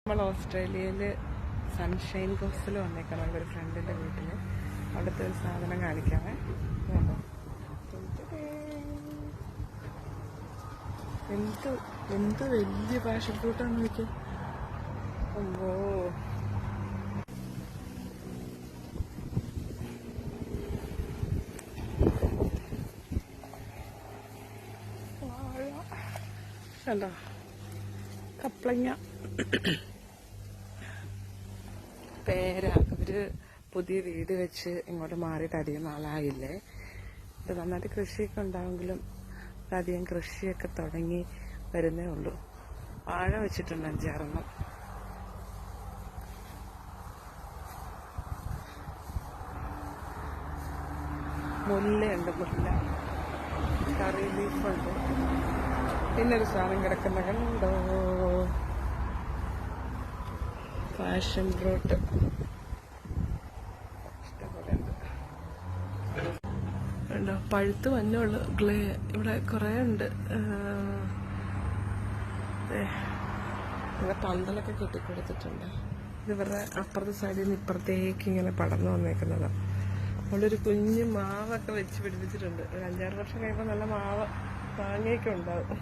നമ്മൾ ഓസ്ട്രേലിയയിൽ സൺഷൈൻ കോസ്റ്റിൽ വന്നേക്കണം ഒരു ഫ്രണ്ടിൻ്റെ വീട്ടിൽ. അവിടുത്തെ ഒരു സാധനം കാണിക്കാമേ. എന്ത് വലിയ പാഷൻ ഫ്രൂട്ടാന്ന് നോക്കിയാൽ. അമ്പോ, കണ്ടോ കപ്ലങ്ങ, പേര. ഇവര് പുതിയ വീട് വെച്ച് ഇങ്ങോട്ട് മാറിയിട്ട് അധികം നാളായില്ലേ. ഇത് നന്നായിട്ട് കൃഷിയൊക്കെ ഉണ്ടാവുമെങ്കിലും അധികം കൃഷിയൊക്കെ തുടങ്ങി വരുന്നേ ഉള്ളൂ. വാഴ വെച്ചിട്ടുണ്ട് 5-6 മുല്ലയുണ്ട്, മുല്ല. കറി ലീഫുണ്ട്. പിന്നൊരു സാധനം കിടക്കുന്ന കണ്ടോ, പാഷൻ ഫ്രൂട്ട്. ഇഷ്ടംപോലെ ഉണ്ട്. ഉണ്ടോ, പഴുത്ത് മഞ്ഞുള്ളു. ഇവിടെ കുറേ ഉണ്ട്. ഇവിടെ പന്തലൊക്കെ കെട്ടിക്കൊടുത്തിട്ടുണ്ട്. ഇത് ഇവരുടെ അപ്പുറത്തെ സൈഡിൽ നിന്ന് ഇപ്പുറത്തേക്ക് ഇങ്ങനെ പടർന്നു വന്നേക്കുന്നതാണ്. അവിടെ ഒരു കുഞ്ഞു മാവൊക്കെ വെച്ച് പിടിപ്പിച്ചിട്ടുണ്ട്. ഒരു 5-6 വർഷം കഴിയുമ്പോൾ നല്ല മാങ്ങയൊക്കെ ഉണ്ടാവും.